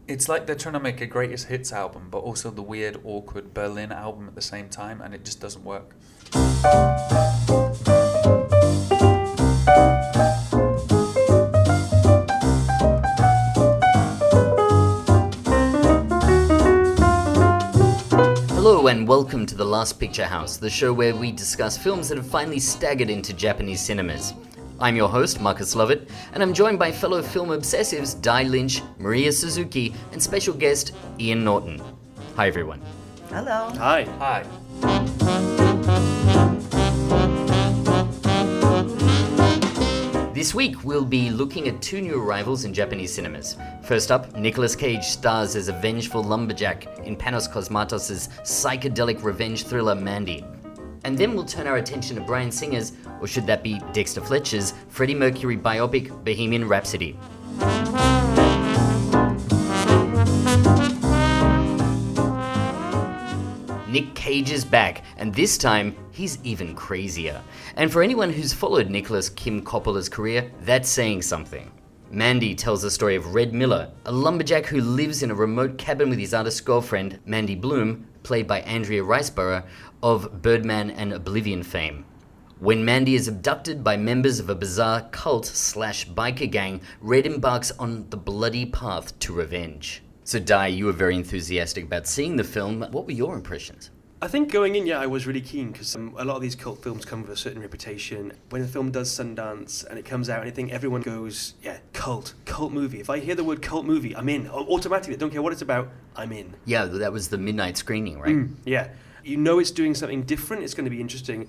It's like they're trying to make a greatest hits album, but also the weird, awkward Berlin album at the same time, and it just doesn't work. Hello and welcome to The Last Picture House, the show where we discuss films that have finally staggered into Japanese cinemas. I'm your host, Marcus Lovett, and I'm joined by fellow film obsessives Di Lynch, Maria Suzuki, and special guest Ian Norton. Hi everyone. Hello. Hi. Hi. This week we'll be looking at two new arrivals in Japanese cinemas. First up, Nicolas Cage stars as a vengeful lumberjack in Panos Cosmatos' psychedelic revenge thriller Mandy. And then we'll turn our attention to Bryan Singer's, or should that be Dexter Fletcher's, Freddie Mercury biopic Bohemian Rhapsody. Nick Cage is back, and this time, he's even crazier. And for anyone who's followed Nicholas Kim Coppola's career, that's saying something. Mandy tells the story of Red Miller, a lumberjack who lives in a remote cabin with his artist girlfriend, Mandy Bloom, played by Andrea Riseborough, of Birdman and Oblivion fame. When Mandy is abducted by members of a bizarre cult/biker gang, Red embarks on the bloody path to revenge. So Di, you were very enthusiastic about seeing the film. What were your impressions? I think going in, I was really keen because a lot of these cult films come with a certain reputation. When a film does Sundance and it comes out and I think everyone goes, cult movie. If I hear the word cult movie, I'm in. Automatically, I don't care what it's about, I'm in. Yeah, that was the midnight screening, right? Yeah. You know it's doing something different, it's going to be interesting.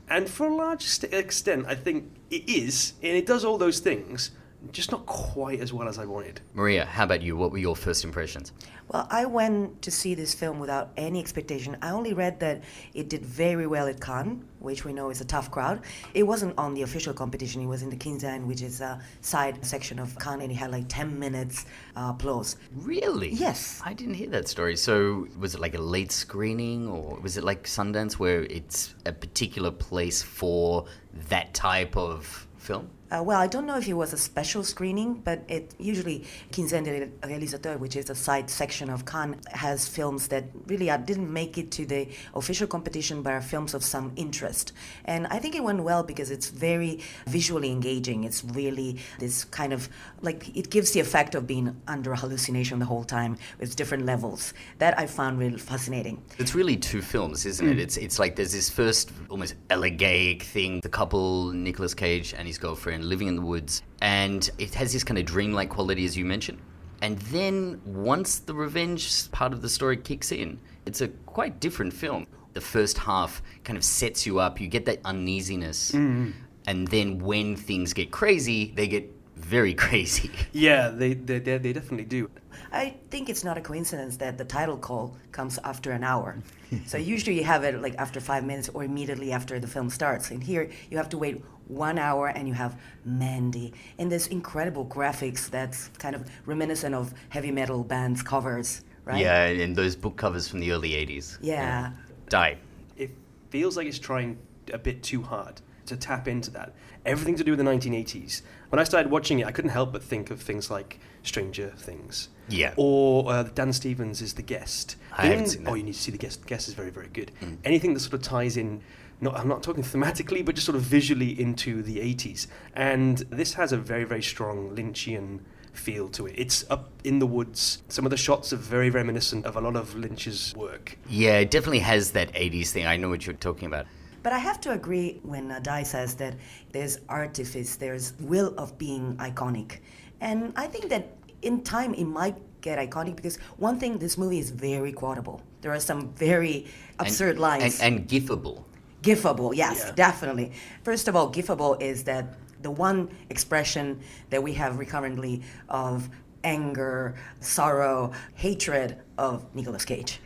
And for a large extent, I think it is, and it does all those things, just not quite as well as I wanted. Maria, how about you? What were your first impressions? Well, I went to see this film without any expectation. I only read that it did very well at Cannes, which we know is a tough crowd. It wasn't on the official competition. It was in the Quinzaine, which is a side section of Cannes, and it had like 10 minutes applause. Really? Yes. I didn't hear that story. So was it like a late screening, or was it like Sundance where it's a particular place for that type of film? Well, I don't know if it was a special screening, but it usually Quinzaine des Réalisateurs, which is a side section of Cannes, has films that really didn't make it to the official competition, but are films of some interest. And I think it went well because it's very visually engaging. It's really this kind of, like, it gives the effect of being under a hallucination the whole time with different levels. That I found really fascinating. It's really two films, isn't it? It's like there's this first almost elegaic thing, the couple, Nicolas Cage and his girlfriend, living in the woods, and it has this kind of dreamlike quality, as you mentioned. And then once the revenge part of the story kicks in, it's a quite different film. The first half kind of sets you up, you get that uneasiness, and then when things get crazy, they get very crazy. Yeah, they definitely do. I think it's not a coincidence that the title call comes after an hour. So usually you have it like after 5 minutes or immediately after the film starts. And here you have to wait 1 hour and you have Mandy and this incredible graphics that's kind of reminiscent of heavy metal bands covers, right? Yeah, and those book covers from the early 80s. Yeah. Die. It feels like it's trying a bit too hard to tap into that. Everything to do with the 1980s. When I started watching it, I couldn't help but think of things like Stranger Things. Yeah. Or Dan Stevens is The Guest. I haven't seen that. Oh, you need to see The Guest. The Guest is very, very good. Anything that sort of ties in, I'm not talking thematically, but just sort of visually into the 80s. And this has a very, very strong Lynchian feel to it. It's up in the woods. Some of the shots are very reminiscent of a lot of Lynch's work. Yeah, it definitely has that 80s thing. I know what you're talking about. But I have to agree when Dai says that there's artifice, there's will of being iconic. And I think that in time it might get iconic because one thing, this movie is very quotable. There are some very absurd lines. And gifable. Gifable, yes, Yeah. definitely. First of all, gifable is that the one expression that we have recurrently of anger, sorrow, hatred of Nicolas Cage,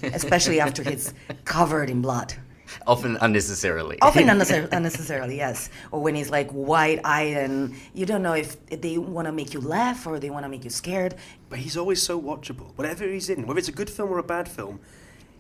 especially after he's covered in blood. Often unnecessarily. Often unnecessarily, yes. Or when he's like wide-eyed and you don't know if they want to make you laugh or they want to make you scared. But he's always so watchable. Whatever he's in, whether it's a good film or a bad film,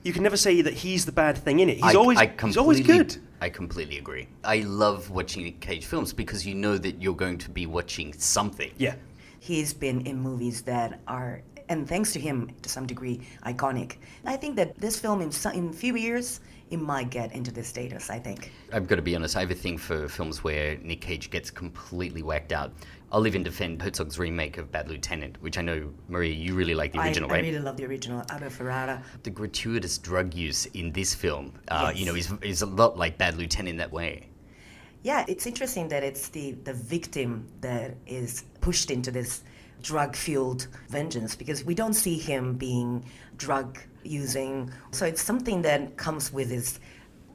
you can never say that he's the bad thing in it. He's always good. I completely agree. I love watching Nick Cage films because you know that you're going to be watching something. Yeah. He's been in movies that are and thanks to him, to some degree, iconic. I think that this film, in a few years, it might get into this status, I think. I've got to be honest, I have a thing for films where Nick Cage gets completely whacked out. I'll even defend Herzog's remake of Bad Lieutenant, which I know, Maria, you really like the original, I right? really love the original, Abel Ferrara. The gratuitous drug use in this film, Yes. is a lot like Bad Lieutenant in that way. Yeah, it's interesting that it's the victim that is pushed into this drug-fueled vengeance, because we don't see him being drug-using. So it's something that comes with his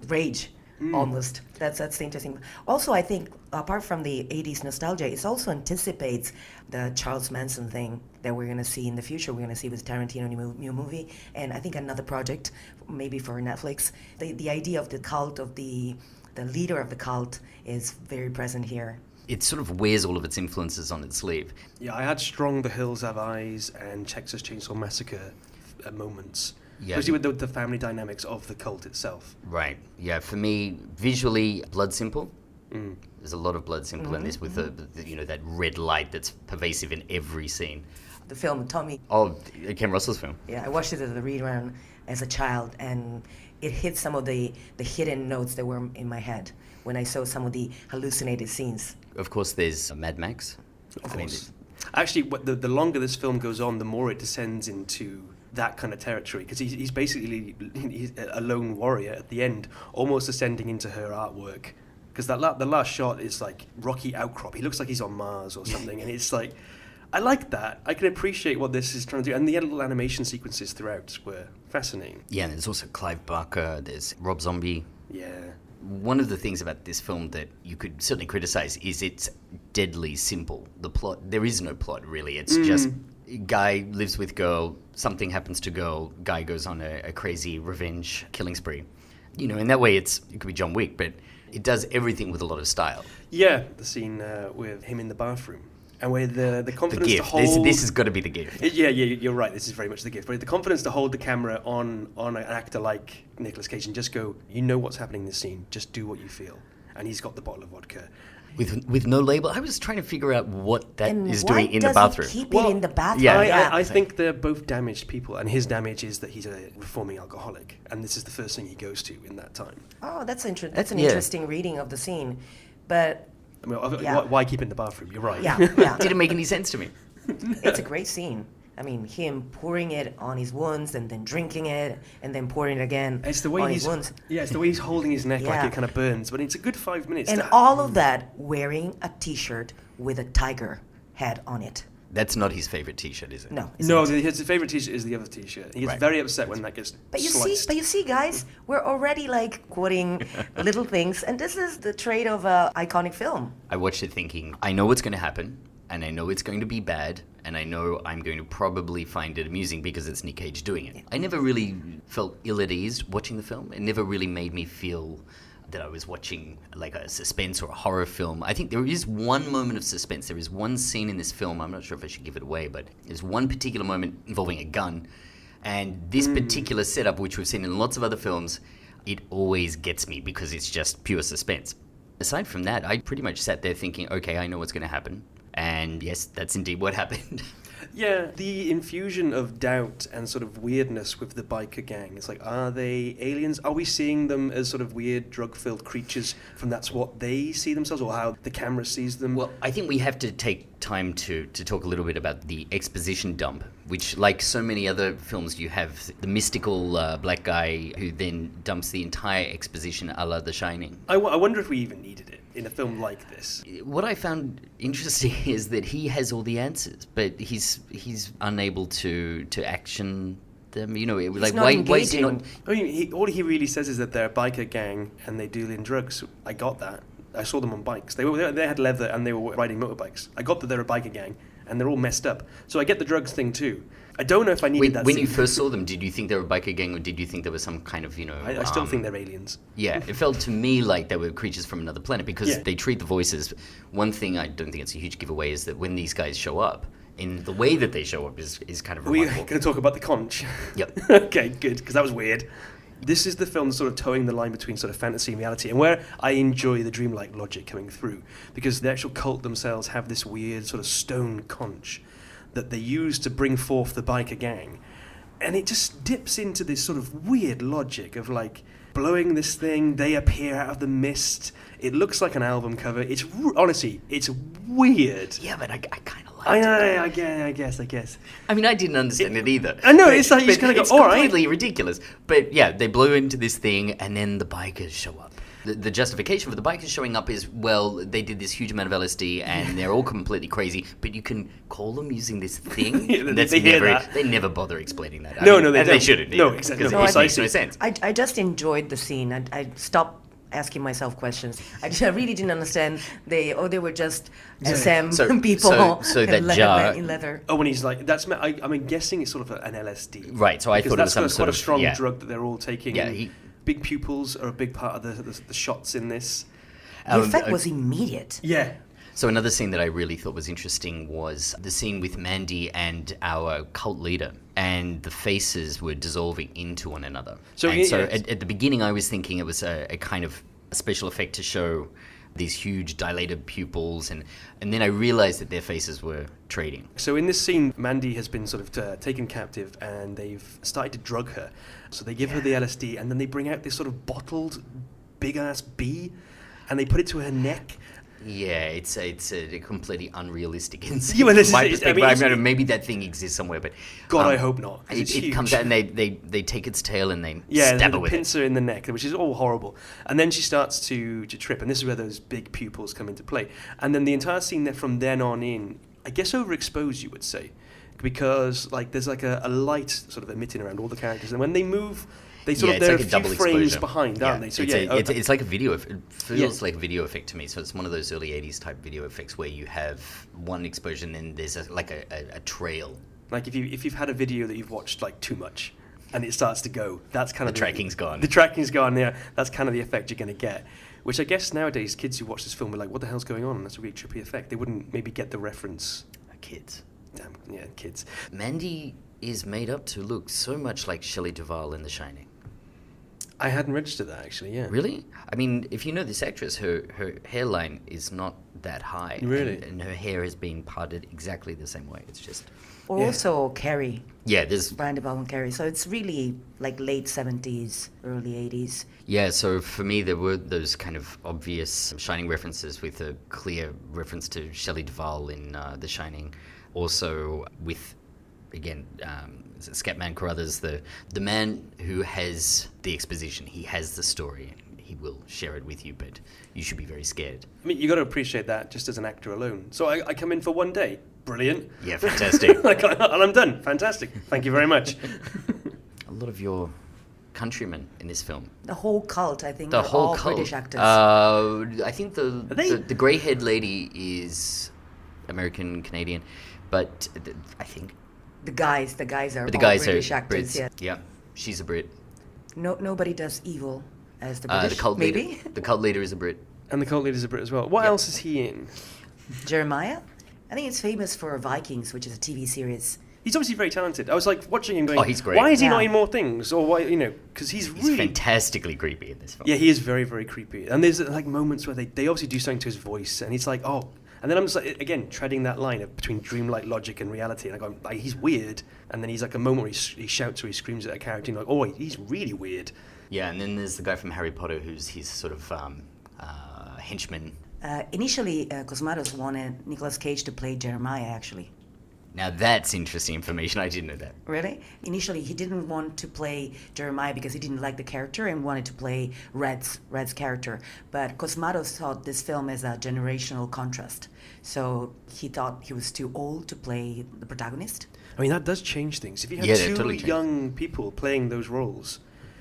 rage, almost. That's interesting. Also, I think, apart from the 80s nostalgia, it also anticipates the Charles Manson thing that we're going to see in the future. We're going to see with Tarantino new movie, and I think another project, maybe for Netflix. The idea of the cult, of the leader of the cult, is very present here. It sort of wears all of its influences on its sleeve. Yeah, I had strong The Hills Have Eyes and Texas Chainsaw Massacre moments. Yeah. Especially with the family dynamics of the cult itself. Right. Yeah, for me, visually, Blood Simple. There's a lot of Blood Simple in this, with the that red light that's pervasive in every scene. The film, Tommy. Oh, Ken Russell's film. Yeah, I watched it as a rerun as a child, and it hit some of the hidden notes that were in my head when I saw some of the hallucinated scenes. Of course, there's Mad Max. Of I mean, course. Actually, the longer this film goes on, the more it descends into that kind of territory, because he's basically he's a lone warrior at the end, almost ascending into her artwork. Because the last shot is like rocky outcrop. He looks like he's on Mars or something, and it's like, I like that. I can appreciate what this is trying to do, and the little animation sequences throughout were fascinating. Yeah, and there's also Clive Barker, there's Rob Zombie. Yeah. One of the things about this film that you could certainly criticize is it's deadly simple. The plot, there is no plot really. It's just guy lives with girl, something happens to girl, guy goes on a crazy revenge killing spree. In that way it could be John Wick, but it does everything with a lot of style. Yeah, the scene with him in the bathroom. And where the confidence The to gift. hold... This has got to be the gift. Yeah, you're right. This is very much the gift. But the confidence to hold the camera on an actor like Nicolas Cage and just go, you know what's happening in this scene, just do what you feel. And he's got the bottle of vodka. With no label. I was trying to figure out what that And is why doing in the does bathroom. he keep it in the bathroom? Yeah. I think they're both damaged people, and his damage is that he's a reforming alcoholic, and this is the first thing he goes to in that time. Oh, that's an Yeah. interesting reading of the scene. But I mean, Yeah. why keep it in the bathroom? You're right. yeah, Didn't make any sense to me. it's a great scene. I mean, him pouring it on his wounds and then drinking it and then pouring it again It's the way on he's his wounds. it's the way he's holding his neck like Yeah. it kind of burns, but it's a good 5 minutes. And all of that wearing a T-shirt with a tiger head on it. That's not his favorite T-shirt, is it? No. it's No, not. his favorite T-shirt is the other T-shirt. He gets Right. very upset when that gets But you sliced. see, guys, we're already like quoting little things, and this is the trait of a iconic film. I watched it thinking, I know what's going to happen, and I know it's going to be bad, and I know I'm going to probably find it amusing because it's Nick Cage doing it. I never really felt ill at ease watching the film. It never really made me feel that I was watching like a suspense or a horror film. I think there is one moment of suspense. There is one scene in this film, I'm not sure if I should give it away, but there's one particular moment involving a gun. And this particular setup, which we've seen in lots of other films, it always gets me because it's just pure suspense. Aside from that, I pretty much sat there thinking, okay, I know what's going to happen. And yes, that's indeed what happened. Yeah, the infusion of doubt and sort of weirdness with the biker gang. It's like, are they aliens? Are we seeing them as sort of weird, drug-filled creatures from that's what they see themselves, or how the camera sees them? Well, I think we have to take time to talk a little bit about the exposition dump, which, like so many other films, you have the mystical black guy who then dumps the entire exposition a la The Shining. I wonder if we even needed it in a film like this. What I found interesting is that he has all the answers, but he's unable to action them. Like not why is he not? engaging. I mean, all he really says is that they're a biker gang and they deal in drugs. I got that. I saw them on bikes. They had leather and they were riding motorbikes. I got that they're a biker gang and they're all messed up. So I get the drugs thing too. I don't know if I needed that When scene. you first saw them, did you think they were a biker gang, or did you think there was some kind of I still think they're aliens. Yeah, it felt to me like they were creatures from another planet because Yeah. they treat the voices. One thing I don't think it's a huge giveaway is that when these guys show up, in the way that they show up is kind of Are we remarkable. going to talk about the conch? Yep. Okay, good, because that was weird. This is the film sort of towing the line between sort of fantasy and reality, and where I enjoy the dreamlike logic coming through, because the actual cult themselves have this weird sort of stone conch that they use to bring forth the biker gang. And it just dips into this sort of weird logic of like blowing this thing, they appear out of the mist. It looks like an album cover. It's honestly, it's weird. Yeah, but I kind of like I guess. I mean, I didn't understand it either. I know, it's like you just kind of it's go, all right. completely ridiculous. But yeah, they blow into this thing, and then the bikers show up. The justification for the bikers showing up is, well, they did this huge amount of LSD, and they're all completely crazy, but you can call them using this thing? Yeah, That's they hear never, that. They never bother explaining that. No, they don't. shouldn't. No, either, exactly. Because No, it makes no precisely. sense. I just enjoyed the scene. I stopped asking myself questions. I really didn't understand. They were just SM people so that in jar- in leather. Oh, when he's like, I'm guessing it's sort of an LSD. Right, so I Because thought it was that's some quite sort a of... strong yeah. drug that they're all taking. Yeah, and big pupils are a big part of the shots in this. The effect was immediate. Yeah. So another scene that I really thought was interesting was the scene with Mandy and our cult leader, and the faces were dissolving into one another. So, and yeah, so yeah. at the beginning I was thinking it was a kind of a special effect to show these huge dilated pupils, and then I realized that their faces were trading. So in this scene, Mandy has been sort of taken captive, and they've started to drug her. So they give her the LSD, and then they bring out this sort of bottled big-ass bee, and they put it to her neck. Yeah, it's a completely unrealistic incident. Yeah, well, this from my is- perspective. I I mean, don't know, maybe that thing exists somewhere, but God, I hope not. 'Cause it's It huge. comes out and they take its tail and they Yeah, stab the her with it. pincer in the neck, which is all horrible. And then she starts to trip, and this is where those big pupils come into play. And then the entire scene there from then on in, I guess overexposed, you would say, because like there's like a light sort of emitting around all the characters, and when they move, they sort of it's they're like a double few frames exposure. behind, aren't they? So it's like a video. It feels Yeah. like a video effect to me. So it's one of those early '80s type video effects where you have one exposure and then there's a trail. like if you've had a video that you've watched like too much, and it starts to go, that's kind of The tracking's gone. The tracking's gone. Yeah, that's kind of the effect you're going to get. Which I guess nowadays kids who watch this film are like, "What the hell's going on?" And that's a really trippy effect. They wouldn't maybe get the reference. Kids. Damn, yeah, kids. Mandy is made up to look so much like Shelley Duvall in The Shining. I hadn't registered that actually. Yeah. Really? I mean, if you know this actress, her hairline is not that high. Really? And her hair has been parted exactly the same way. It's just... Or Yeah. also Carrie, Yeah, there's... Brian De Palma Carrie. So it's really like late 70s, early 80s. Yeah, so for me, there were those kind of obvious Shining references with a clear reference to Shelley Duvall in The Shining. Also with, again, Scatman Carruthers, the man who has the exposition. He has the story. He will share it with you, but you should be very scared. I mean, you got to appreciate that just as an actor alone. So I come in for one day. Brilliant. Yeah, fantastic. Like, and I'm done. Fantastic. Thank you very much. A lot of your countrymen in this film. The whole cult, I think, The are whole all cult. British actors. I think they? the grey-haired lady is American Canadian, but I think the guys are but the all guys British are actors. Brits. Yeah. Yeah, she's a Brit. Nobody does evil as the British. The cult maybe leader. The cult leader is a Brit. And the cult leader's a Brit as well. What Yeah. else is he in? Jeremiah. I think it's famous for Vikings, which is a TV series. He's obviously very talented. I was like watching him going, Oh, he's great. why is he Yeah. not in more things? Or why, because he's He's really... fantastically creepy in this film. Yeah, he is very, very creepy. And there's like moments where they obviously do something to his voice, and he's like, oh... And then I'm just like, again, treading that line of between dreamlike logic and reality. And I go, like, he's weird. And then he's like a moment where he shouts or he screams at a character, and you're like, oh, he's really weird. Yeah, and then there's the guy from Harry Potter who's his sort of henchman. Initially, Cosmatos wanted Nicolas Cage to play Jeremiah, actually. Now that's interesting information. I didn't know that. Really? Initially, he didn't want to play Jeremiah because he didn't like the character and wanted to play Red's character. But Cosmatos thought this film as a generational contrast. So he thought he was too old to play the protagonist. I mean, that does change things. If you have Yeah, that two totally changes. young people playing those roles,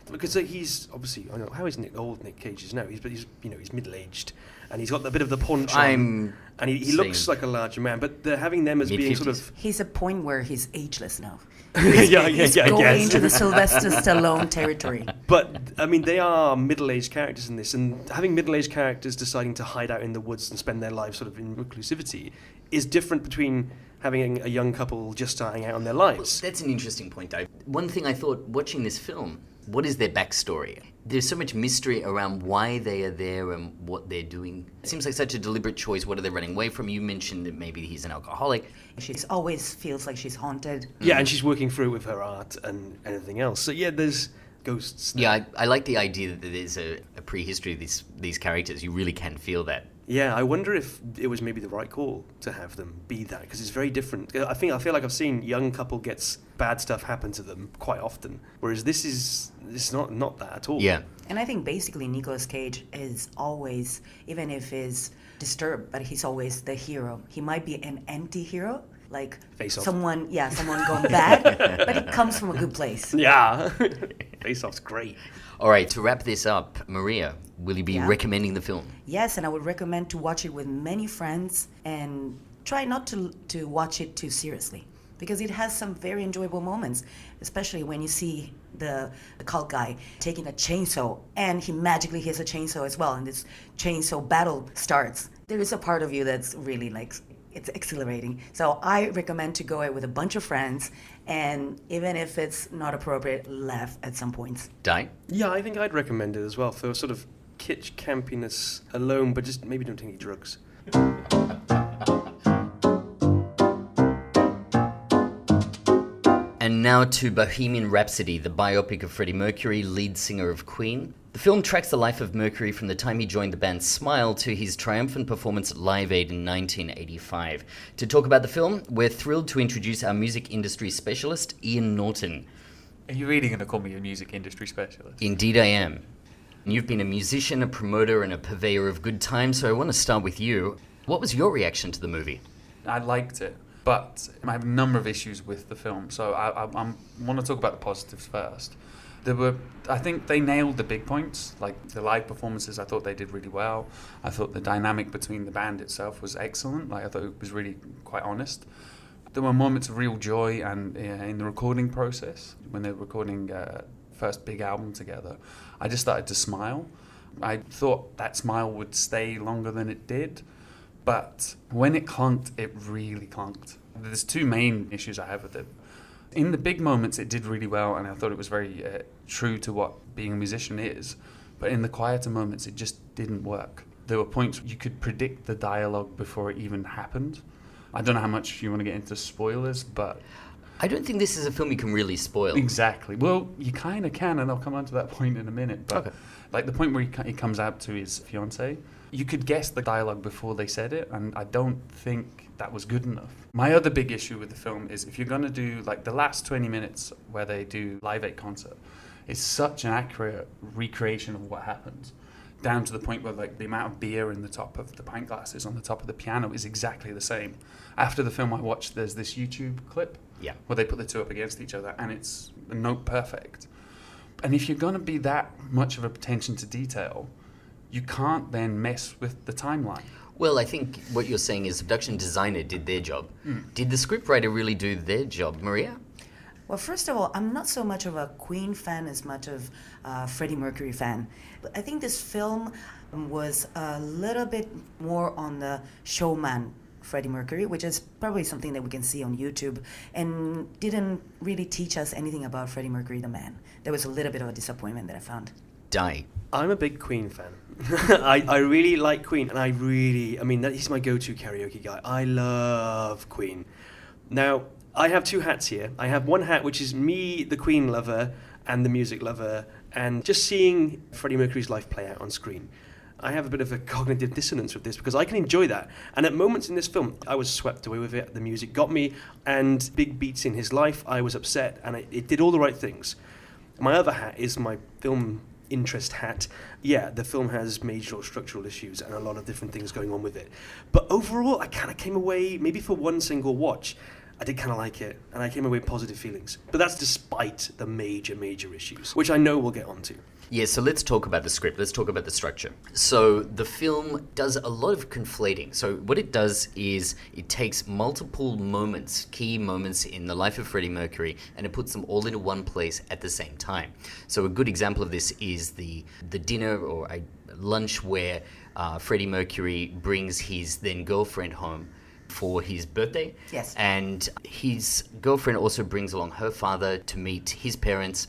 because he's obviously, I don't know how is old Nick Cage is now. He's middle-aged, and he's got a bit of the punch on, and he looks saying like a larger man. But they're having them as being sort mid-50s. of He's a point where he's ageless now. yeah, He's I going guess. into the Sylvester Stallone territory. But I mean, they are middle-aged characters in this, and having middle-aged characters deciding to hide out in the woods and spend their lives sort of in reclusivity is different between having a young couple just starting out on their lives. That's an interesting point, Dave. One thing I thought watching this film What is their backstory? There's so much mystery around why they are there and what they're doing. It seems like such a deliberate choice. What are they running away from? You mentioned that maybe he's an alcoholic. She always feels like she's haunted. Yeah, and she's working through it with her art and everything else. So yeah, there's ghosts. Yeah, I like the idea that there's a prehistory of these characters. You really can feel that. Yeah, I wonder if it was maybe the right call to have them be that, because it's very different. I feel like I've seen young couple gets bad stuff happen to them quite often, whereas this is not that at all. Yeah. And I think basically Nicolas Cage is always, even if he's disturbed, but he's always the hero. He might be an anti-hero, like Face Off. someone gone bad, but it comes from a good place. Yeah. Face Off's great. All right, to wrap this up, Maria, will you be Yeah. recommending the film? Yes, and I would recommend to watch it with many friends and try not to watch it too seriously, because it has some very enjoyable moments, especially when you see the cult guy taking a chainsaw and he magically hits a chainsaw as well, and this chainsaw battle starts. There is a part of you that's really like, it's exhilarating. So I recommend to go out with a bunch of friends, and even if it's not appropriate, laugh at some points. Di? Yeah, I think I'd recommend it as well for sort of kitsch campiness alone, but just maybe don't take any drugs. And now to Bohemian Rhapsody, the biopic of Freddie Mercury, lead singer of Queen. The film tracks the life of Mercury from the time he joined the band Smile to his triumphant performance at Live Aid in 1985. To talk about the film, we're thrilled to introduce our music industry specialist, Ian Norton. Are you really going to call me a music industry specialist? Indeed I am. You've been a musician, a promoter, and a purveyor of good times, so I want to start with you. What was your reaction to the movie? I liked it, but I have a number of issues with the film. So I want to talk about the positives first. I think they nailed the big points, like the live performances. I thought they did really well. I thought the dynamic between the band itself was excellent. I thought it was really quite honest. There were moments of real joy, and in the recording process, when they were recording first big album together, I just started to smile. I thought that smile would stay longer than it did, but when it clunked, it really clunked. There's two main issues I have with it. In the big moments, it did really well, and I thought it was very true to what being a musician is. But in the quieter moments, it just didn't work. There were points you could predict the dialogue before it even happened. I don't know how much you want to get into spoilers, but... I don't think this is a film you can really spoil. Exactly. Well, you kind of can, and I'll come on to that point in a minute. But Okay. like the point where he comes out to his fiancée, you could guess the dialogue before they said it, and I don't think that was good enough. My other big issue with the film is if you're going to do like the last 20 minutes where they do Live Aid concert, it's such an accurate recreation of what happens, down to the point where like the amount of beer in the top of the pint glasses on the top of the piano is exactly the same. After the film I watched, there's this YouTube clip where they put the two up against each other, and it's note perfect. And if you're going to be that much of a attention to detail, you can't then mess with the timeline. Well, I think what you're saying is the production designer did their job. Did the scriptwriter really do their job, Maria? Well, first of all, I'm not so much of a Queen fan as much of Freddie Mercury fan. I think this film was a little bit more on the showman Freddie Mercury, which is probably something that we can see on YouTube, and didn't really teach us anything about Freddie Mercury the man. There was a little bit of a disappointment that I found. Di. I'm a big Queen fan. I really like Queen, and he's my go-to karaoke guy. I love Queen. Now, I have two hats here. I have one hat which is me, the Queen lover, and the music lover, and just seeing Freddie Mercury's life play out on screen. I have a bit of a cognitive dissonance with this because I can enjoy that. And at moments in this film, I was swept away with it. The music got me, and big beats in his life, I was upset, and it did all the right things. My other hat is my film interest hat. Yeah, the film has major structural issues and a lot of different things going on with it. But overall, I kind of came away, maybe for one single watch, I did kind of like it, and I came away with positive feelings. But that's despite the major issues, which I know we'll get onto. Yeah, so let's talk about the script. Let's talk about the structure. So the film does a lot of conflating. So what it does is it takes multiple moments, key moments in the life of Freddie Mercury, and it puts them all into one place at the same time. So a good example of this is the dinner or a lunch where Freddie Mercury brings his then girlfriend home for his birthday. Yes. And his girlfriend also brings along her father to meet his parents.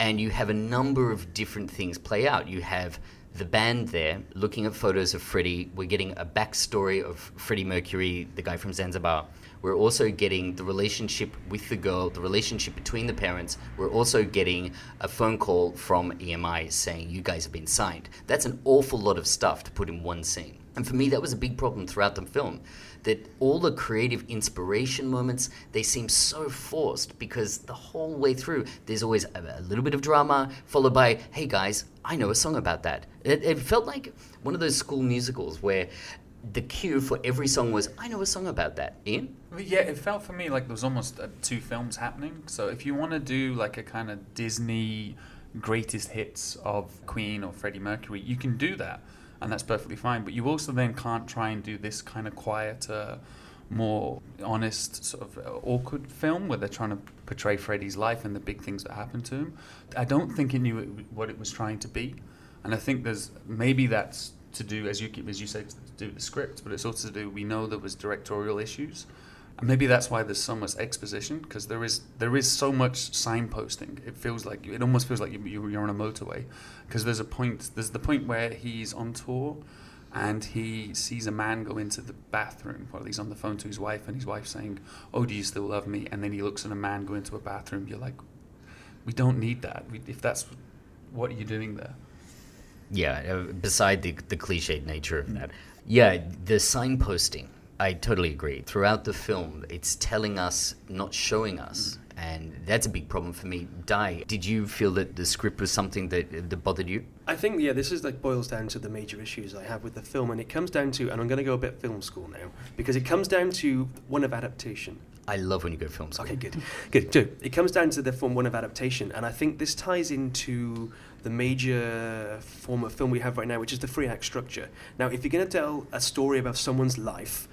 and you have a number of different things play out. You have the band there looking at photos of Freddie. We're getting a backstory of Freddie Mercury, the guy from Zanzibar. We're also getting the relationship with the girl, the relationship between the parents. We're also getting a phone call from EMI saying, you guys have been signed. That's an awful lot of stuff to put in one scene. And for me, that was a big problem throughout the film, that all the creative inspiration moments, they seem so forced, because the whole way through, there's always a little bit of drama, followed by, hey guys, I know a song about that. It felt like one of those school musicals where the cue for every song was, I know a song about that. Ian? Yeah, it felt for me like there was almost two films happening. So if you want to do like a kind of Disney greatest hits of Queen or Freddie Mercury, you can do that, and that's perfectly fine. But you also then can't try and do this kind of quieter, more honest, sort of awkward film where they're trying to portray Freddie's life and the big things that happened to him. I don't think it knew what it was trying to be, and I think maybe that's to do, as you said, to do with the script, but it's also to do, we know there was directorial issues, and maybe that's why there's so much exposition, because there is so much signposting. It almost feels like you're on a motorway, because there's the point where he's on tour and he sees a man go into the bathroom while he's on the phone to his wife, and his wife saying, oh, do you still love me? And then he looks at a man go into a bathroom. You're like, we don't need that. If that's what you're doing there. Yeah, beside the cliched nature of that. Yeah, the signposting, I totally agree. Throughout the film, it's telling us, not showing us. And that's a big problem for me. Di, did you feel that the script was something that bothered you? I think, this is boils down to the major issues I have with the film, and it comes down to, and I'm going to go a bit film school now, because it comes down to one of adaptation. I love when you go film school. Okay, good. So it comes down to the one of adaptation, and I think this ties into the major form of film we have right now, which is the 3-act structure. Now, if you're going to tell a story about someone's life,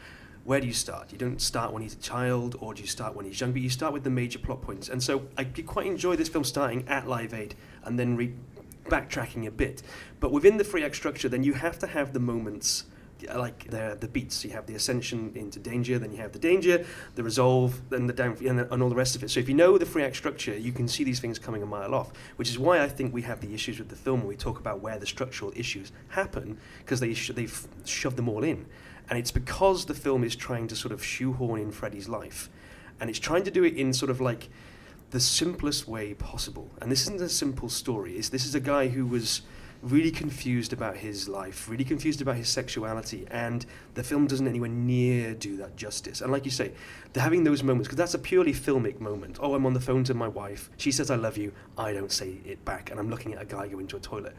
where do you start? You don't start when he's a child, or do you start when he's young, but you start with the major plot points. And so I quite enjoy this film starting at Live Aid and then backtracking a bit. But within the 3-act structure, then you have to have the moments, like the beats. You have the ascension into danger, then you have the danger, the resolve, then the down, and all the rest of it. So if you know the 3-act structure, you can see these things coming a mile off, which is why I think we have the issues with the film when we talk about where the structural issues happen, because they've shoved them all in. And it's because the film is trying to sort of shoehorn in Freddie's life, and it's trying to do it in sort of like the simplest way possible. And this isn't a simple story. This is a guy who was really confused about his life, really confused about his sexuality, and the film doesn't anywhere near do that justice. And like you say, they're having those moments, because that's a purely filmic moment. Oh, I'm on the phone to my wife, she says I love you, I don't say it back, and I'm looking at a guy go into a toilet.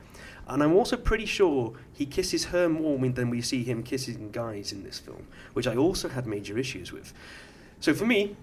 And I'm also pretty sure he kisses her more than we see him kissing guys in this film, which I also had major issues with. So for me,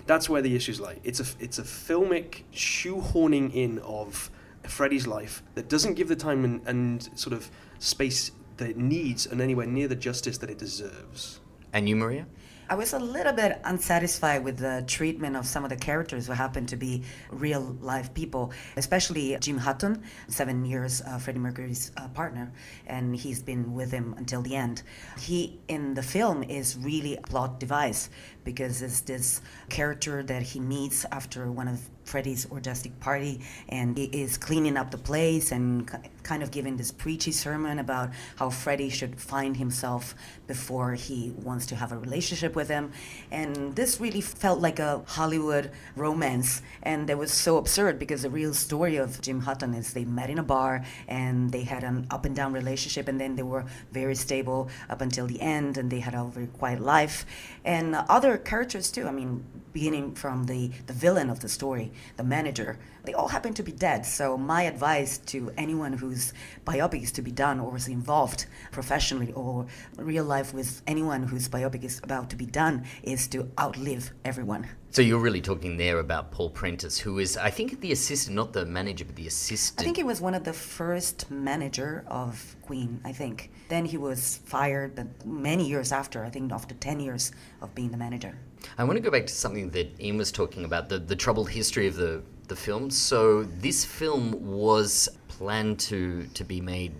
that's where the issues lie. It's a filmic shoehorning in of Freddie's life that doesn't give the time and sort of space that it needs and anywhere near the justice that it deserves. And you, Maria? I was a little bit unsatisfied with the treatment of some of the characters who happen to be real life people, especially Jim Hutton, 7 years Freddie Mercury's partner, and he's been with him until the end. He, in the film, is really a plot device, because it's this character that he meets after one of Freddie's orgiastic party, and he is cleaning up the place and kind of giving this preachy sermon about how Freddie should find himself before he wants to have a relationship with him. And this really felt like a Hollywood romance, and it was so absurd, because the real story of Jim Hutton is they met in a bar and they had an up and down relationship, and then they were very stable up until the end, and they had a very quiet life. And other characters too, I mean, beginning from the villain of the story, the manager, they all happen to be dead. So my advice to anyone whose biopic is to be done or is involved professionally or real life with anyone whose biopic is about to be done is to outlive everyone. So you're really talking there about Paul Prentice, who is, I think, the assistant, not the manager, but the assistant. I think he was one of the first manager of Queen, I think. Then he was fired, but many years after, I think after 10 years of being the manager. I want to go back to something that Ian was talking about, the troubled history of the film. So this film was planned to be made,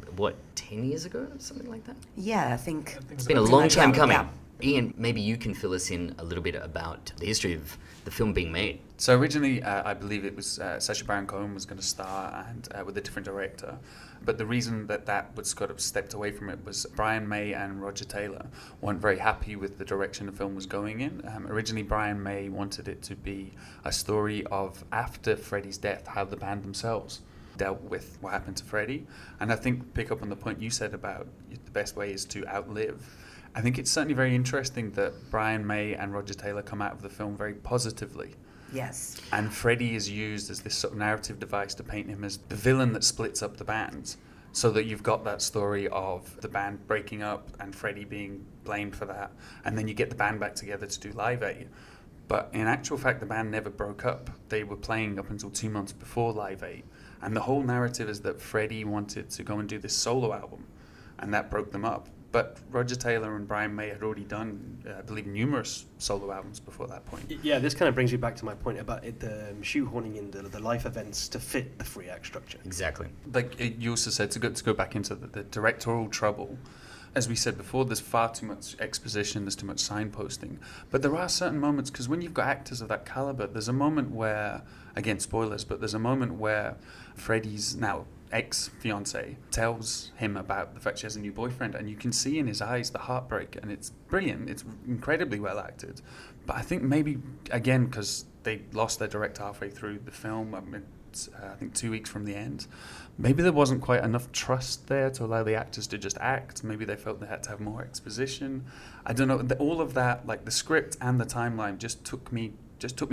10 years ago? Something like that? Yeah, I think it's been a long time coming. Ian, maybe you can fill us in a little bit about the history of the film being made. So originally, I believe it was Sacha Baron Cohen was going to star and with a different director. But the reason that was sort of stepped away from it was Brian May and Roger Taylor weren't very happy with the direction the film was going in. Originally, Brian May wanted it to be a story of after Freddie's death, how the band themselves dealt with what happened to Freddie. And I think, pick up on the point you said about the best way is to outlive. I think it's certainly very interesting that Brian May and Roger Taylor come out of the film very positively. Yes. And Freddie is used as this sort of narrative device to paint him as the villain that splits up the band, so that you've got that story of the band breaking up and Freddie being blamed for that, and then you get the band back together to do Live Aid. But in actual fact, the band never broke up. They were playing up until 2 months before Live Aid. And the whole narrative is that Freddie wanted to go and do this solo album, and that broke them up. But Roger Taylor and Brian May had already done, I believe, numerous solo albums before that point. Yeah, this kind of brings me back to my point about the shoehorning in the life events to fit the 3-act structure. Exactly. Like you also said, to go back into the directorial trouble, as we said before, there's far too much exposition, there's too much signposting. But there are certain moments, because when you've got actors of that caliber, there's a moment where, again, spoilers, but there's a moment where Freddie's now ex-fiance tells him about the fact she has a new boyfriend, and you can see in his eyes the heartbreak, and it's brilliant. It's incredibly well acted. But I think maybe, again, because they lost their director halfway through the film, I think 2 weeks from the end, maybe there wasn't quite enough trust there to allow the actors to just act. Maybe they felt they had to have more exposition. I don't know. All of that, like the script and the timeline, just took me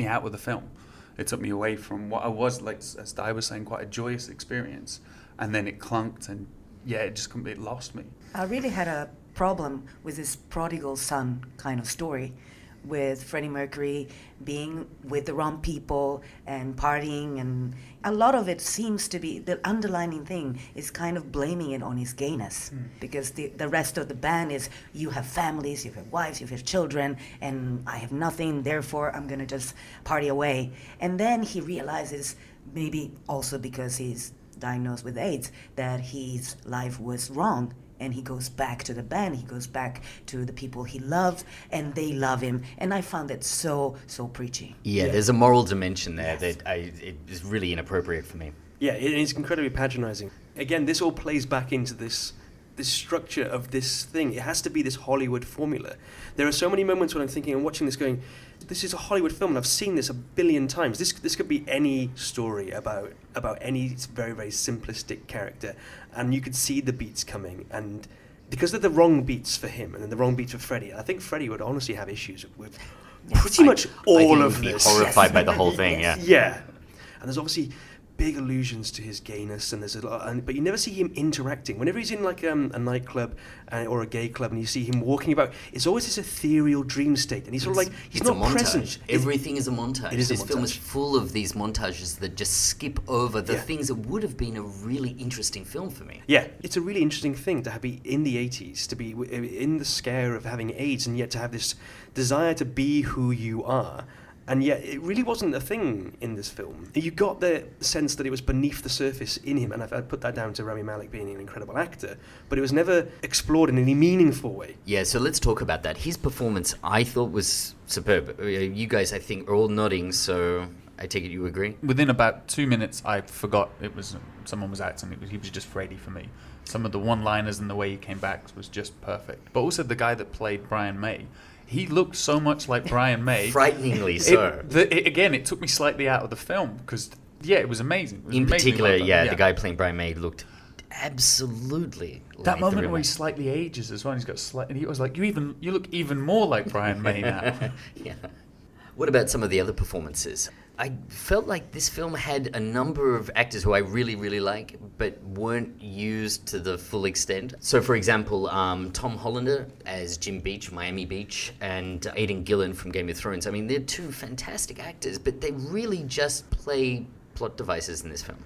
out of the film. It took me away from what I was, like as Di was saying, quite a joyous experience, and then it clunked, and it just completely lost me. I really had a problem with this prodigal son kind of story, with Freddie Mercury being with the wrong people and partying, and a lot of it seems to be, the underlining thing is kind of blaming it on his gayness, because the rest of the band is, you have families, you have wives, you have children, and I have nothing, therefore I'm gonna just party away. And then he realizes, maybe also because he's diagnosed with AIDS, that his life was wrong, and he goes back to the band, he goes back to the people he loved, and they love him. And I found it so preachy. Yeah, there's a moral dimension there that it is really inappropriate for me. Yeah, it is incredibly patronizing. Again, this all plays back into this structure of this thing. It has to be this Hollywood formula. There are so many moments when I'm thinking and watching this going, this is a Hollywood film, and I've seen this a billion times. This could be any story about any very, very simplistic character, and you could see the beats coming, and because they're the wrong beats for him and then the wrong beats for Freddie, I think Freddie would honestly have issues with pretty much all of this. Horrified by the whole thing, Yeah. And there's obviously big allusions to his gayness, and there's a lot, but you never see him interacting. Whenever he's in like a nightclub or a gay club, and you see him walking about, it's always this ethereal dream state, and he's sort of like he's not present. Everything is a montage. This film is montage. full of these montages that just skip over the things that would have been a really interesting film for me. Yeah, it's a really interesting thing to be in the 80s, to be in the scare of having AIDS, and yet to have this desire to be who you are. And yet, it really wasn't a thing in this film. You got the sense that it was beneath the surface in him, and I'd put that down to Rami Malek being an incredible actor, but it was never explored in any meaningful way. Yeah, so let's talk about that. His performance, I thought, was superb. You guys, I think, are all nodding, so I take it you agree? Within about 2 minutes, I forgot someone was acting. He was just Freddie for me. Some of the one-liners and the way he came back was just perfect. But also the guy that played Brian May, he looked so much like Brian May. Frighteningly so. It took me slightly out of the film because, it was amazing. It was in particular, well the guy playing Brian May looked absolutely like that moment the real where he man. slightly ages as well. He's got and he was like, you look even more like Brian May now. Yeah. What about some of the other performances? I felt like this film had a number of actors who I really, really like, but weren't used to the full extent. So, for example, Tom Hollander as Jim Beach, Miami Beach, and Aidan Gillen from Game of Thrones. I mean, they're two fantastic actors, but they really just play plot devices in this film.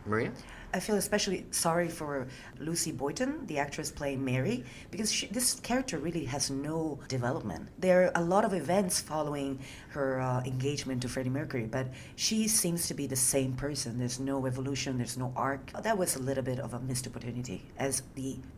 Maria? I feel especially sorry for Lucy Boynton, the actress playing Mary, because this character really has no development. There are a lot of events following her engagement to Freddie Mercury, but she seems to be the same person. There's no evolution, there's no arc. That was a little bit of a missed opportunity as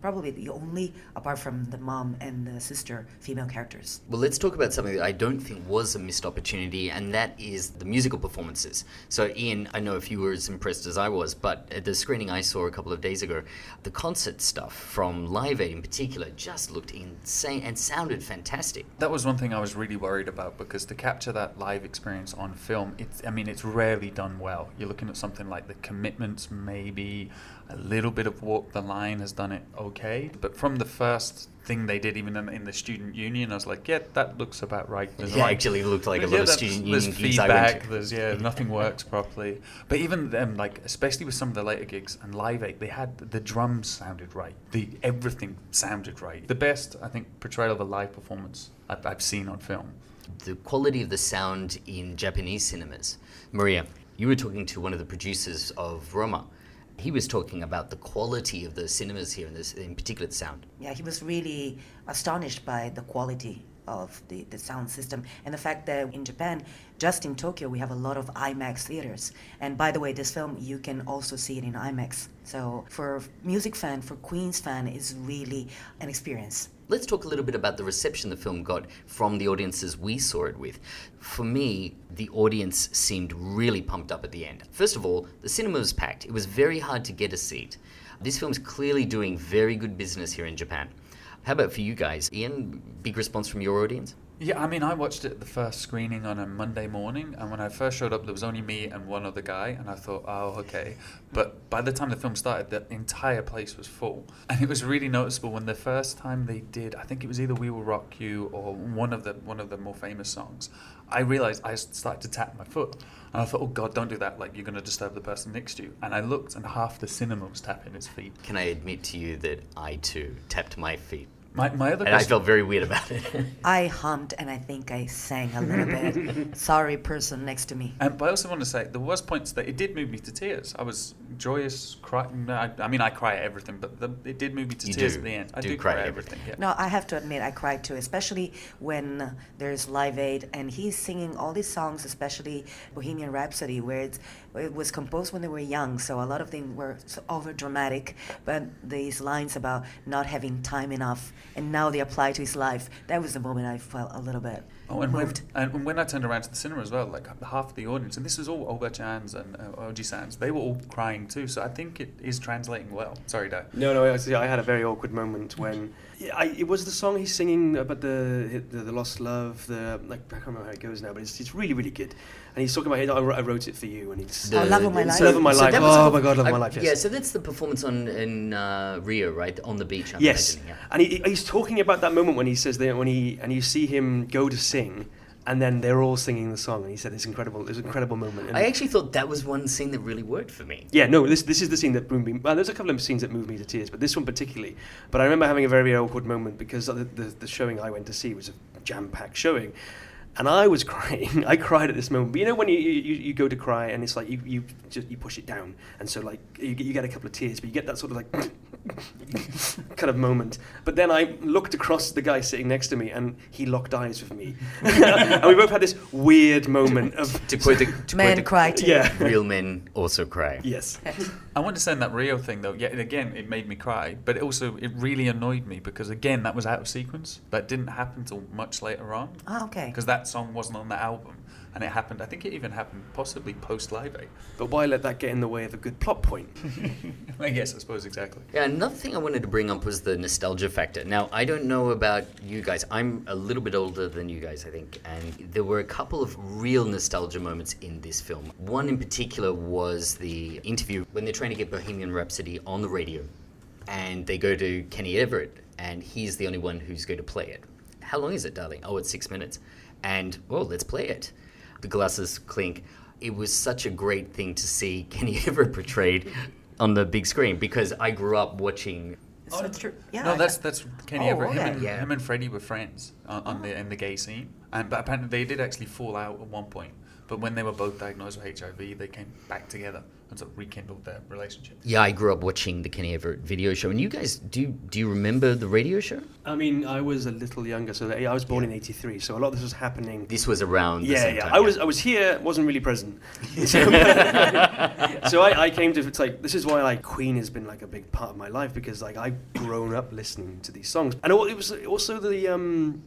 probably the only, apart from the mom and the sister, female characters. Well, let's talk about something that I don't think was a missed opportunity, and that is the musical performances. So, Ian, I know if you were as impressed as I was, but at the screening I saw a couple of days ago, the concert stuff from Live Aid in particular just looked insane and sounded fantastic. That was one thing I was really worried about, because to capture that live experience on film, it's rarely done well. You're looking at something like The Commitments, maybe a little bit of Walk the Line has done it okay, but from the first thing they did, even in the student union, I was like, yeah, that looks about right. It actually looked like a lot of student union gigs I went to. There's nothing works properly. But even them, like especially with some of the later gigs and Live Aid, they had the drums sounded right. Everything sounded right. The best, I think, portrayal of a live performance I've seen on film. The quality of the sound in Japanese cinemas. Maria, you were talking to one of the producers of Roma. He was talking about the quality of the cinemas here, in particular the sound. Yeah, he was really astonished by the quality of the sound system and the fact that in Japan, just in Tokyo, we have a lot of IMAX theaters. And by the way, this film, you can also see it in IMAX. So for music fan, for Queen's fan, is really an experience. Let's talk a little bit about the reception the film got from the audiences we saw it with. For me, the audience seemed really pumped up at the end. First of all, the cinema was packed. It was very hard to get a seat. This film's clearly doing very good business here in Japan. How about for you guys? Ian, big response from your audience? Yeah, I mean, I watched it the first screening on a Monday morning, and when I first showed up, there was only me and one other guy, and I thought, oh, okay. But by the time the film started, the entire place was full. And it was really noticeable when the first time they did, I think it was either We Will Rock You or one of the more famous songs, I realized I started to tap my foot. And I thought, oh God, don't do that, like you're going to disturb the person next to you. And I looked, and half the cinema was tapping its feet. Can I admit to you that I too tapped my feet? My other and I felt very weird about it. I hummed and I think I sang a little bit. Sorry, person next to me. But I also want to say, there was points that it did move me to tears. I was joyous, crying. I mean, I cry at everything, but it did move me to tears at the end. I do cry at everything, yeah. No, I have to admit, I cried too, especially when there's Live Aid and he's singing all these songs, especially Bohemian Rhapsody, where it was composed when they were young, so a lot of them were so over dramatic, but these lines about not having time enough, and now they apply to his life. That was the moment I felt a little bit moved. When I turned around to the cinema as well, like half the audience, and this was all Oba-chans and Oji-sans, they were all crying too, so I think it is translating well. Sorry, Dad. No, I had a very awkward moment when it was the song he's singing about the lost love. I can't remember how it goes now, but it's really, really good. And he's talking about I wrote it for you, and it's Love of My Life. Love of My Life. Oh my God, Love of My Life. Yes. Yeah, so that's the performance in Rio, right, on the beach. I'm yes, imagining, yeah. and he's talking about that moment when he says that and you see him go to sing. And then they're all singing the song, and he said it's incredible. It was an incredible moment. And I actually thought that was one scene that really worked for me. Yeah, no, this is the scene that moved me. Well, there's a couple of scenes that moved me to tears, but this one particularly. But I remember having a very, very awkward moment because the showing I went to see was a jam-packed showing, and I was crying. I cried at this moment. But you know when you go to cry, and it's like you push it down, and so like you get a couple of tears, but you get that sort of like kind of moment. But then I looked across the guy sitting next to me, and he locked eyes with me, and we both had this weird moment of Men cry too. Yeah, real men also cry. Yes. I want to say in that Rio thing though, yeah, again it made me cry, but it really annoyed me because again that was out of sequence. That didn't happen till much later on. Ah, okay. Because that song wasn't on the album, and it happened. I think it even happened possibly post Live Aid. But why let that get in the way of a good plot point? Yes, I suppose exactly. Yeah, another thing I wanted to bring up was the nostalgia factor. Now, I don't know about you guys. I'm a little bit older than you guys, I think, and there were a couple of real nostalgia moments in this film. One in particular was the interview when they're trying to get Bohemian Rhapsody on the radio, and they go to Kenny Everett, and he's the only one who's going to play it. How long is it, darling? Oh, it's 6 minutes. And, well, let's play it. The glasses clink. It was such a great thing to see Kenny Everett portrayed on the big screen because I grew up watching. So it's true. Yeah. No, that's Kenny Everett. Okay. Him and Freddie were friends in the gay scene, but apparently they did actually fall out at one point But when they were both diagnosed with HIV, they came back together and sort of rekindled their relationship. Yeah, I grew up watching the Kenny Everett video show. And you guys, do you remember the radio show? I mean, I was a little younger, so I was born in '83, so a lot of this was happening. This was around the same time. I was here, wasn't really present. So I came to, it's like, this is why like Queen has been like a big part of my life, because like I've grown up listening to these songs, and it was also the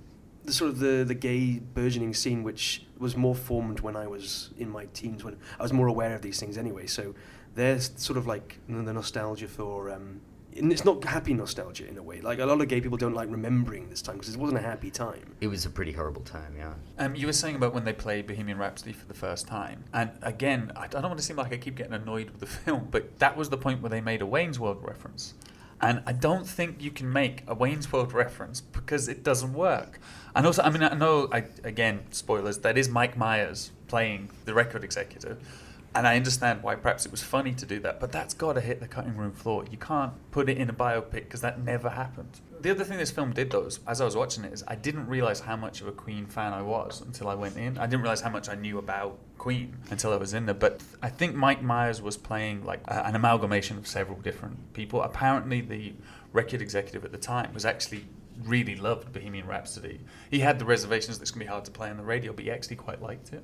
sort of the gay burgeoning scene, which was more formed when I was in my teens, when I was more aware of these things anyway. So there's sort of like the nostalgia for, and it's not happy nostalgia in a way. Like a lot of gay people don't like remembering this time because it wasn't a happy time. It was a pretty horrible time, yeah. You were saying about when they played Bohemian Rhapsody for the first time. And again, I don't want to seem like I keep getting annoyed with the film, but that was the point where they made a Wayne's World reference. And I don't think you can make a Wayne's World reference because it doesn't work. And also, I mean, I know, again, spoilers, that is Mike Myers playing the record executive. And I understand why perhaps it was funny to do that, but that's got to hit the cutting room floor. You can't put it in a biopic because that never happened. The other thing this film did, though, is, as I was watching it, is I didn't realise how much of a Queen fan I was until I went in. I didn't realise how much I knew about Queen until I was in there. But I think Mike Myers was playing like an amalgamation of several different people. Apparently, the record executive at the time was actually really loved Bohemian Rhapsody. He had the reservations that it's going to be hard to play on the radio, but he actually quite liked it.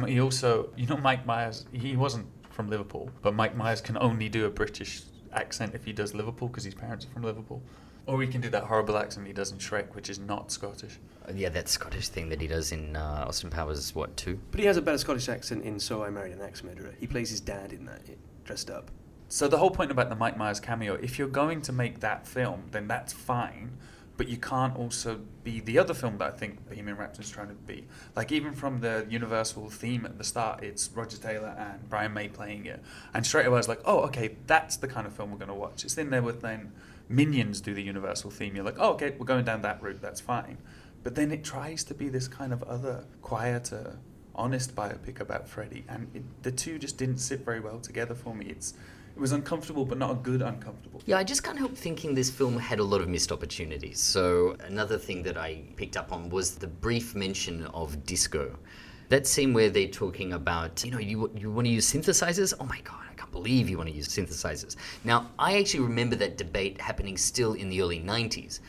He also, Mike Myers, he wasn't from Liverpool, but Mike Myers can only do a British accent if he does Liverpool because his parents are from Liverpool. Or he can do that horrible accent he does in Shrek, which is not Scottish. Yeah, that Scottish thing that he does in Austin Powers, 2? But he has a better Scottish accent in So I Married an Axe Murderer. He plays his dad in that, dressed up. So the whole point about the Mike Myers cameo, if you're going to make that film, then that's fine. But you can't also be the other film that I think Bohemian Rhapsody is trying to be. Like, even from the Universal theme at the start, it's Roger Taylor and Brian May playing it. And straight away I was like, oh, okay, that's the kind of film we're going to watch. It's in there with then Minions do the Universal theme. You're like, oh, okay, we're going down that route, that's fine. But then it tries to be this kind of other, quieter, honest biopic about Freddie. And the two just didn't sit very well together for me. It was uncomfortable, but not a good uncomfortable. Yeah, I just can't help thinking this film had a lot of missed opportunities. So another thing that I picked up on was the brief mention of disco. That scene where they're talking about, you want to use synthesizers? Oh my God, I can't believe you want to use synthesizers. Now, I actually remember that debate happening still in the early 90s.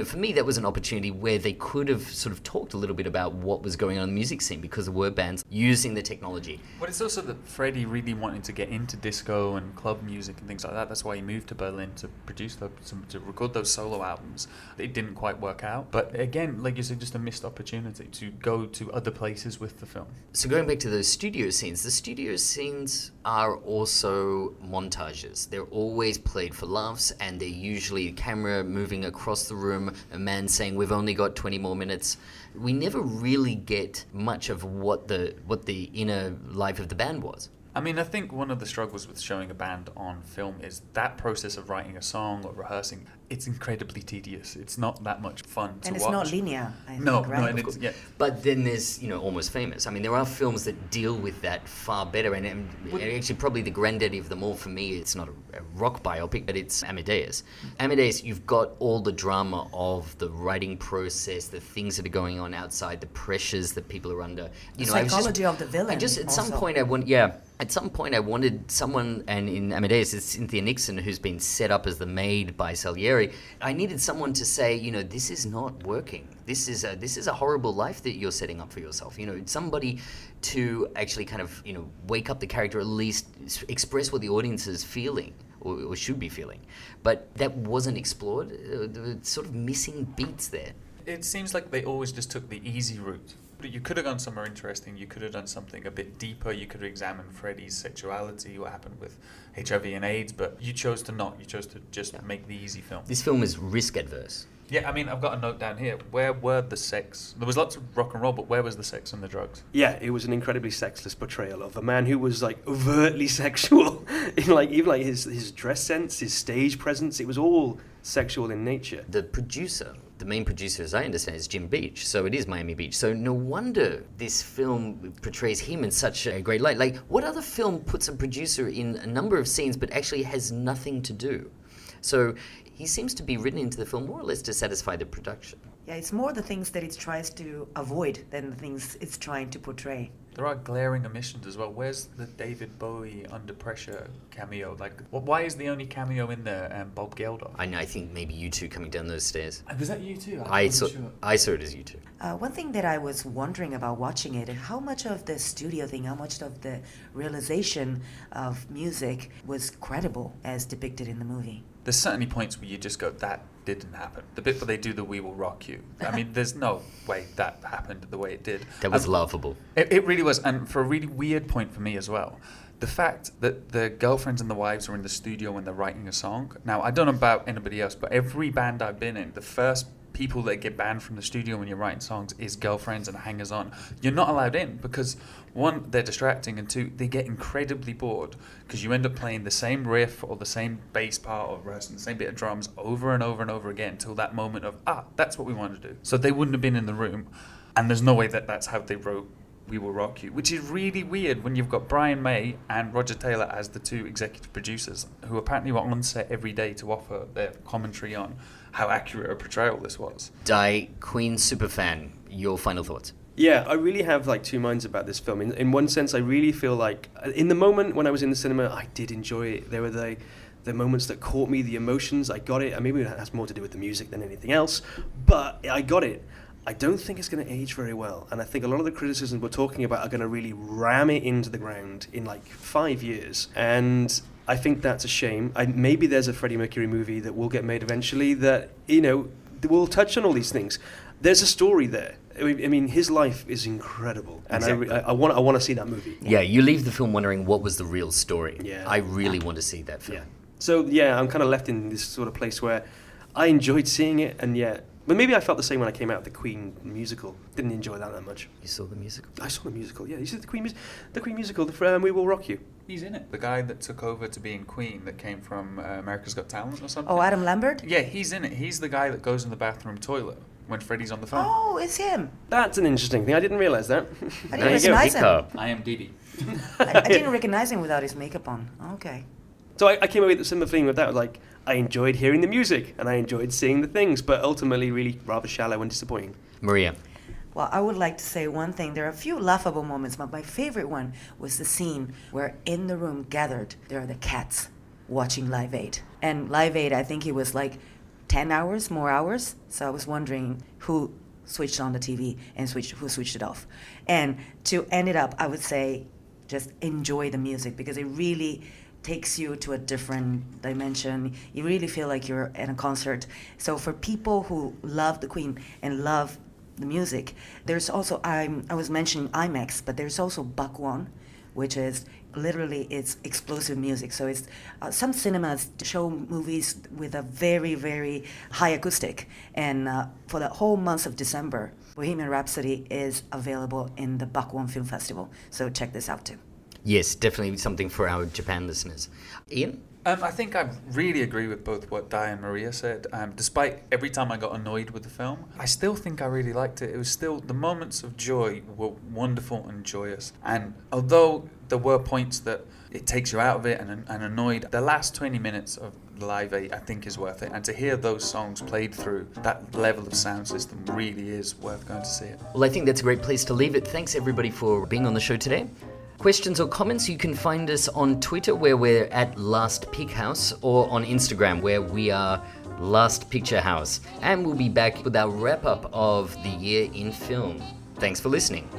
For me, that was an opportunity where they could have sort of talked a little bit about what was going on in the music scene because there were bands using the technology. But it's also that Freddie really wanted to get into disco and club music and things like that. That's why he moved to Berlin to produce to record those solo albums. It didn't quite work out. But again, like you said, just a missed opportunity to go to other places with the film. So going back to those studio scenes, the studio scenes are also montages. They're always played for laughs, and they're usually a camera moving across the room, a man saying we've only got 20 more minutes. We never really get much of what the inner life of the band was. I mean, I think one of the struggles with showing a band on film is that process of writing a song or rehearsing. It's incredibly tedious. It's not that much fun to watch. And it's not linear, I think, no, right? No, yeah. But then there's, Almost Famous. I mean, there are films that deal with that far better. And actually, probably the granddaddy of them all for me, it's not a rock biopic, but it's Amadeus. Amadeus, you've got all the drama of the writing process, the things that are going on outside, the pressures that people are under. The psychology of the villain. At some point, I wanted someone, and in Amadeus, it's Cynthia Nixon, who's been set up as the maid by Salieri. I needed someone to say, this is not working. This is a horrible life that you're setting up for yourself. Somebody to actually kind of, wake up the character, at least express what the audience is feeling or should be feeling. But that wasn't explored. There were sort of missing beats there. It seems like they always just took the easy route. You could have gone somewhere interesting. You could have done something a bit deeper. You could have examined Freddie's sexuality, what happened with HIV and AIDS, but you chose to not. You chose to just make the easy film. This film is risk adverse. Yeah, I mean, I've got a note down here. Where were the sex? There was lots of rock and roll, but where was the sex and the drugs? Yeah, it was an incredibly sexless portrayal of a man who was like overtly sexual. Even his dress sense, his stage presence, it was all sexual in nature. The main producer, as I understand, is Jim Beach, so it is Miami Beach. So no wonder this film portrays him in such a great light. Like, what other film puts a producer in a number of scenes but actually has nothing to do? So he seems to be written into the film more or less to satisfy the production. Yeah, it's more the things that it tries to avoid than the things it's trying to portray. There are glaring omissions as well. Where's the David Bowie Under Pressure cameo? Like, why is the only cameo in there Bob Geldof? I think maybe you two coming down those stairs. Was that you too? I saw it as you two. One thing that I was wondering about watching it, how much of the studio thing, how much of the realization of music was credible as depicted in the movie? There's certainly points where you just go, that didn't happen. The bit where they do the "We Will Rock You." I mean, there's no way that happened the way it did. That was laughable. It really was. And for a really weird point for me as well, the fact that the girlfriends and the wives are in the studio when they're writing a song. Now, I don't know about anybody else, but every band I've been in, the first people that get banned from the studio when you're writing songs is girlfriends and hangers-on. You're not allowed in because, one, they're distracting, and two, they get incredibly bored because you end up playing the same riff or the same bass part or rehearsing the same bit of drums over and over and over again until that moment of, that's what we want to do. So they wouldn't have been in the room, and there's no way that that's how they wrote We Will Rock You, which is really weird when you've got Brian May and Roger Taylor as the two executive producers who apparently were on set every day to offer their commentary on how accurate a portrayal this was. Di, Queen superfan, your final thoughts? Yeah, I really have like two minds about this film. In one sense, I really feel like in the moment when I was in the cinema, I did enjoy it. There were the moments that caught me, the emotions, I got it. And maybe that has more to do with the music than anything else, but I got it. I don't think it's going to age very well. And I think a lot of the criticisms we're talking about are going to really ram it into the ground in like 5 years. And I think that's a shame. Maybe there's a Freddie Mercury movie that will get made eventually that, will touch on all these things. There's a story there. I mean, his life is incredible. And exactly. I want to see that movie. Yeah, you leave the film wondering what was the real story. Yeah. I really want to see that film. Yeah. So, yeah, I'm kind of left in this sort of place where I enjoyed seeing it, and yet... But maybe I felt the same when I came out of the Queen musical. Didn't enjoy that much. You saw the musical? I saw the musical, yeah. You see the Queen musical, We Will Rock You. He's in it. The guy that took over to being Queen that came from America's Got Talent or something. Oh, Adam Lambert? Yeah, he's in it. He's the guy that goes in the bathroom toilet when Freddie's on the phone. Oh, it's him. That's an interesting thing. I didn't realise that. I didn't recognize him. I am Didi. I didn't recognize him without his makeup on. Okay. So I came away with a similar feeling with that. Like, I enjoyed hearing the music and I enjoyed seeing the things, but ultimately really rather shallow and disappointing. Maria. Well, I would like to say one thing. There are a few laughable moments, but my favorite one was the scene where in the room gathered, there are the cats watching Live Aid. And Live Aid, I think it was like 10 hours, more hours. So I was wondering who switched on the TV and who switched it off. And to end it up, I would say just enjoy the music because it really takes you to a different dimension. You really feel like you're at a concert. So for people who love the Queen and love the music, there's also, I was mentioning IMAX, but there's also Bakwan, which is literally it's explosive music. So it's some cinemas show movies with a very, very high acoustic. And for the whole month of December, Bohemian Rhapsody is available in the Bakwan Film Festival. So check this out too. Yes, definitely something for our Japan listeners. Ian? I think I really agree with both what Di and Maria said. Despite every time I got annoyed with the film, I still think I really liked it. It was still, the moments of joy were wonderful and joyous. And although there were points that it takes you out of it and annoyed, the last 20 minutes of Live Aid I think is worth it. And to hear those songs played through that level of sound system really is worth going to see it. Well, I think that's a great place to leave it. Thanks everybody for being on the show today. Questions or comments, you can find us on Twitter where we're at Last Pick House or on Instagram where we are Last Picture House. And we'll be back with our wrap up of the year in film. Thanks for listening.